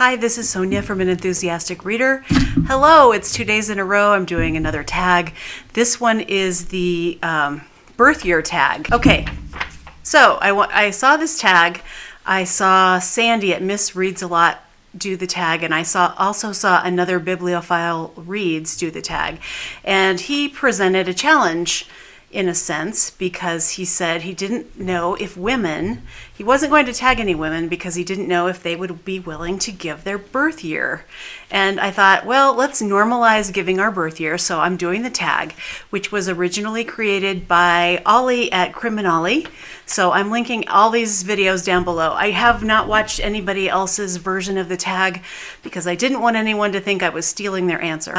Hi, this is Sonia from An Enthusiastic Reader. Hello, it's 2 days in a row. I'm doing another tag. This one is the birth year tag. Okay, so I saw this tag. I saw Sandy at Miss Reads a Lot do the tag, and I also saw another Bibliophile Reads do the tag. And he presented a challenge in a sense, because he said he didn't know if he wasn't going to tag any women because he didn't know if they would be willing to give their birth year. And I thought, well, let's normalize giving our birth year. So I'm doing the tag, which was originally created by Ollie at CriminOlly. So I'm linking all these videos down below. I have not watched anybody else's version of the tag because I didn't want anyone to think I was stealing their answer.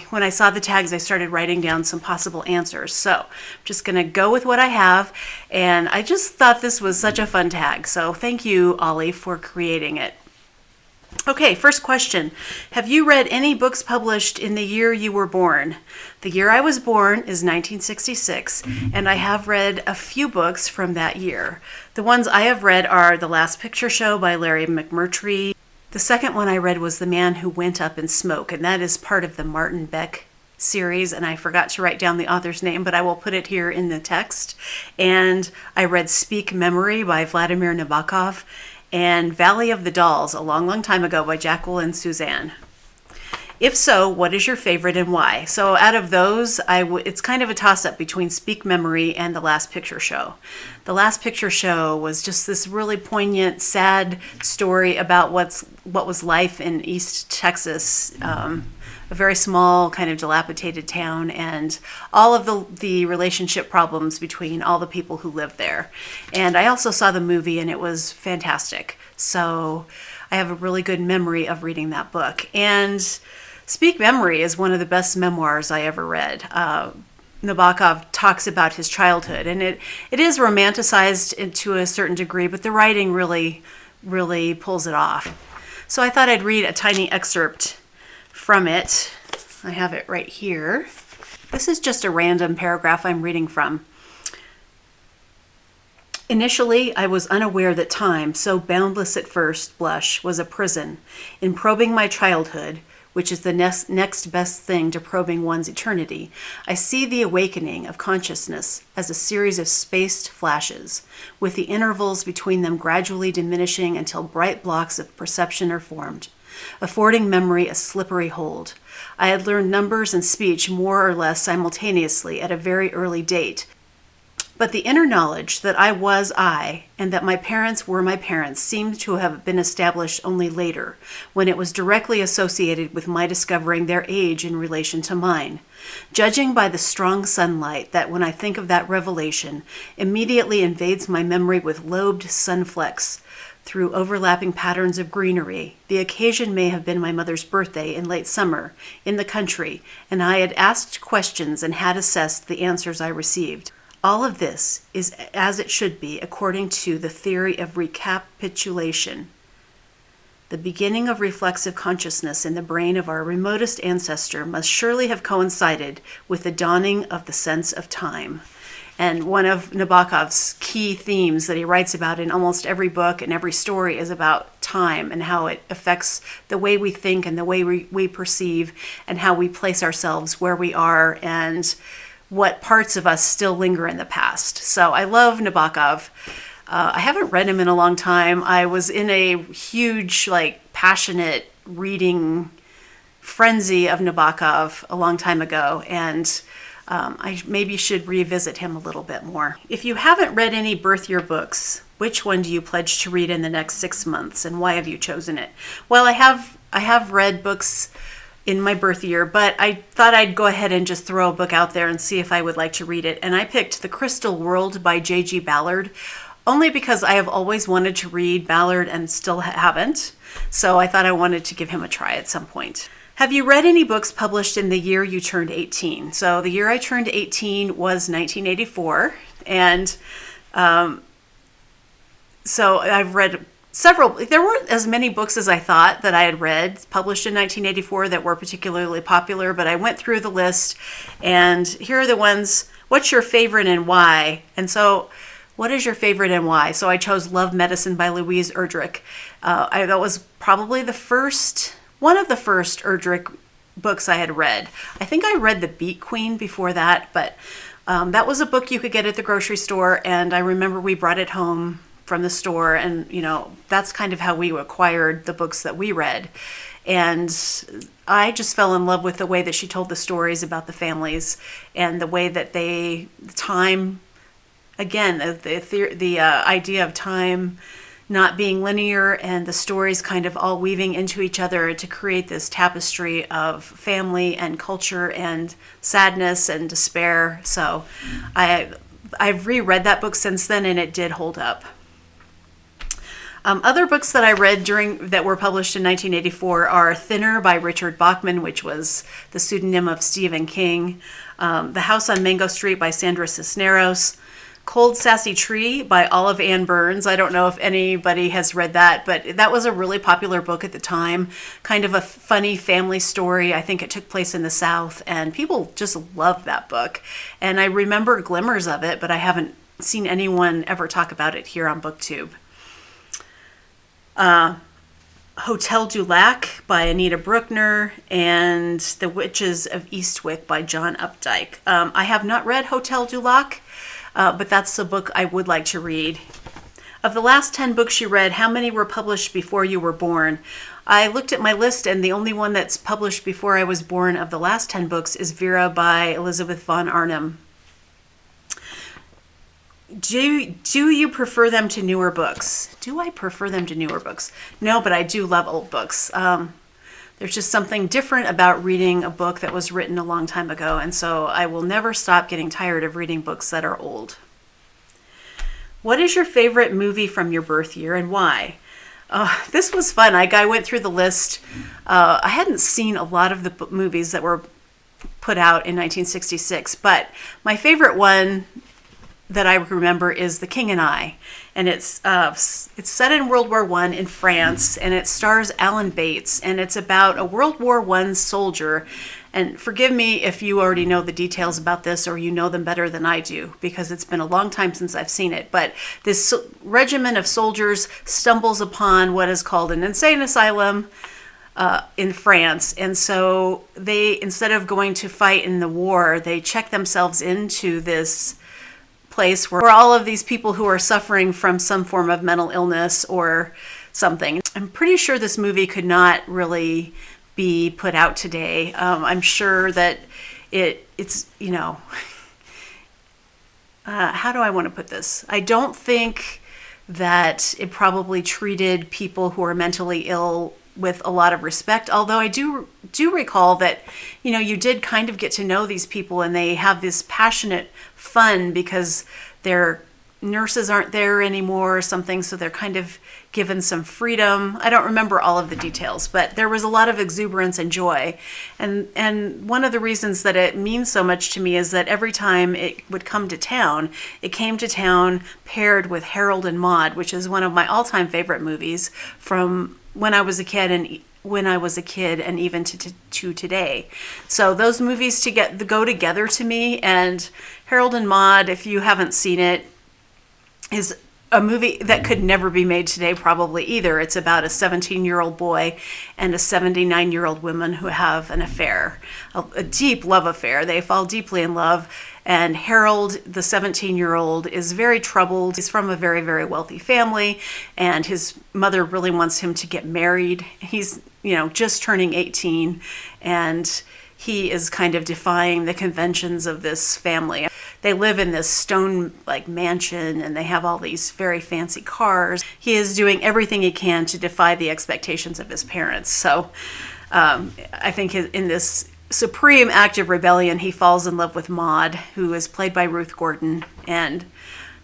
When I saw the tags, I started writing down some possible answers. So I'm just going to go with what I have. And I just thought this was such a fun tag. So thank you, Ollie, for creating it. Okay, first question. Have you read any books published in the year you were born? The year I was born is 1966, and I have read a few books from that year. The ones I have read are The Last Picture Show by Larry McMurtry. The second one I read was The Man Who Went Up in Smoke, and that is part of the Martin Beck series, and I forgot to write down the author's name, but I will put it here in the text. And I read Speak Memory by Vladimir Nabokov, and Valley of the Dolls, a long, long time ago, by Jacqueline Suzanne. If so, what is your favorite and why? So out of those, it's kind of a toss-up between Speak Memory and The Last Picture Show. The Last Picture Show was just this really poignant, sad story about what was life in East Texas, a very small, kind of dilapidated town, and all of the relationship problems between all the people who lived there. And I also saw the movie, and it was fantastic. So I have a really good memory of reading that book. And Speak Memory is one of the best memoirs I ever read. Nabokov talks about his childhood, and it is romanticized to a certain degree, but the writing really, really pulls it off. So I thought I'd read a tiny excerpt from it. I have it right here. This is just a random paragraph I'm reading from. Initially, I was unaware that time, so boundless at first blush, was a prison. In probing my childhood, which is the next best thing to probing one's eternity, I see the awakening of consciousness as a series of spaced flashes, with the intervals between them gradually diminishing until bright blocks of perception are formed, affording memory a slippery hold. I had learned numbers and speech more or less simultaneously at a very early date, but the inner knowledge that I was I and that my parents were my parents seemed to have been established only later, when it was directly associated with my discovering their age in relation to mine. Judging by the strong sunlight that, when I think of that revelation, immediately invades my memory with lobed sunflecks through overlapping patterns of greenery, the occasion may have been my mother's birthday in late summer, in the country, and I had asked questions and had assessed the answers I received. All of this is as it should be according to the theory of recapitulation. The beginning of reflexive consciousness in the brain of our remotest ancestor must surely have coincided with the dawning of the sense of time. And one of Nabokov's key themes that he writes about in almost every book and every story is about time and how it affects the way we think and the way we perceive and how we place ourselves where we are and what parts of us still linger in the past. So I love Nabokov. I haven't read him in a long time. I was in a huge, passionate reading frenzy of Nabokov a long time ago, and I maybe should revisit him a little bit more. If you haven't read any birth year books, which one do you pledge to read in the next 6 months, and why have you chosen it? Well, I have read books in my birth year, but I thought I'd go ahead and just throw a book out there and see if I would like to read it. And I picked The Crystal World by J.G. Ballard, only because I have always wanted to read Ballard and still haven't. So I thought I wanted to give him a try at some point. Have you read any books published in the year you turned 18? So the year I turned 18 was 1984. And so I've read several. There weren't as many books as I thought that I had read published in 1984 that were particularly popular, but I went through the list, and here are the ones. What's your favorite and why? And so what is your favorite and why? So I chose Love Medicine by Louise Erdrich. That was probably one of the first Erdrich books I had read. I think I read The Beat Queen before that, but that was a book you could get at the grocery store, and I remember we brought it home from the store, and that's kind of how we acquired the books that we read. And I just fell in love with the way that she told the stories about the families, and the way that the idea of time not being linear, and the stories kind of all weaving into each other to create this tapestry of family and culture and sadness and despair. So I've reread that book since then, and it did hold up. Other books that I read that were published in 1984 are Thinner by Richard Bachman, which was the pseudonym of Stephen King, The House on Mango Street by Sandra Cisneros, Cold Sassy Tree by Olive Ann Burns. I don't know if anybody has read that, but that was a really popular book at the time. Kind of a funny family story. I think it took place in the South, and people just loved that book. And I remember glimmers of it, but I haven't seen anyone ever talk about it here on BookTube. Hotel du Lac by Anita Bruckner, and The Witches of Eastwick by John Updike. I have not read Hotel du Lac, but that's a book I would like to read. Of the last 10 books you read, how many were published before you were born? I looked at my list, and the only one that's published before I was born of the last 10 books is Vera by Elizabeth von Arnim. Do you prefer them to newer books? Do I prefer them to newer books? No, but I do love old books. There's just something different about reading a book that was written a long time ago, and so I will never stop getting tired of reading books that are old. What is your favorite movie from your birth year, and why? This was fun. I went through the list. I hadn't seen a lot of the movies that were put out in 1966, but my favorite one that I remember is The King and I, and it's set in World War I in France, and it stars Alan Bates, and it's about a World War I soldier. And forgive me if you already know the details about this, or you know them better than I do, because it's been a long time since I've seen it. But this regiment of soldiers stumbles upon what is called an insane asylum in France, and so they, instead of going to fight in the war, they check themselves into this place where all of these people who are suffering from some form of mental illness or something. I'm pretty sure this movie could not really be put out today. I'm sure that it's how do I want to put this? I don't think that it probably treated people who are mentally ill with a lot of respect, although I do recall that you did kind of get to know these people, and they have this passionate fun because their nurses aren't there anymore or something, so they're kind of given some freedom. I don't remember all of the details, but there was a lot of exuberance and joy, and one of the reasons that it means so much to me is that every time it would come to town, it came to town paired with Harold and Maude, which is one of my all-time favorite movies from when I was a kid and even to today. So those movies go together to me, and Harold and Maude, if you haven't seen it, is a movie that could never be made today probably either. It's about a 17-year-old boy and a 79-year-old woman who have an affair, a deep love affair. They fall deeply in love, and Harold, the 17-year-old, is very troubled. He's from a very, very wealthy family, and his mother really wants him to get married. He's, just turning 18, and he is kind of defying the conventions of this family. They live in this stone mansion, and they have all these very fancy cars. He is doing everything he can to defy the expectations of his parents. So I think in this supreme act of rebellion, he falls in love with Maude, who is played by Ruth Gordon. And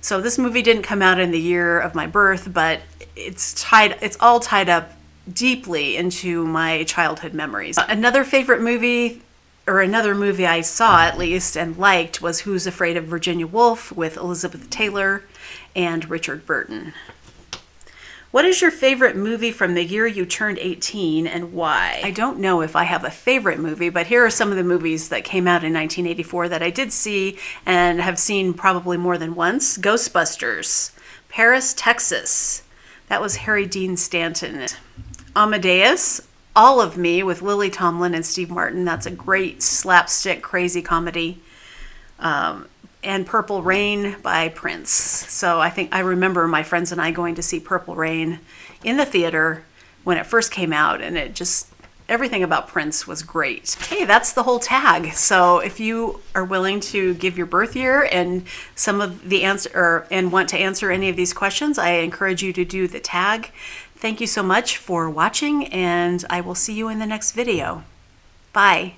so this movie didn't come out in the year of my birth, but it's all tied up deeply into my childhood memories. Another favorite movie, or another movie I saw at least and liked, was Who's Afraid of Virginia Woolf with Elizabeth Taylor and Richard Burton. What is your favorite movie from the year you turned 18 and why? I don't know if I have a favorite movie, but here are some of the movies that came out in 1984 that I did see and have seen probably more than once. Ghostbusters, Paris, Texas, That was Harry Dean Stanton. Amadeus, All of Me with Lily Tomlin and Steve Martin. That's a great slapstick crazy comedy. And Purple Rain by Prince. So I remember my friends and I going to see Purple Rain in the theater when it first came out, and everything about Prince was great. Okay, that's the whole tag. So if you are willing to give your birth year and some of the answer, and want to answer any of these questions, I encourage you to do the tag. Thank you so much for watching, and I will see you in the next video. Bye.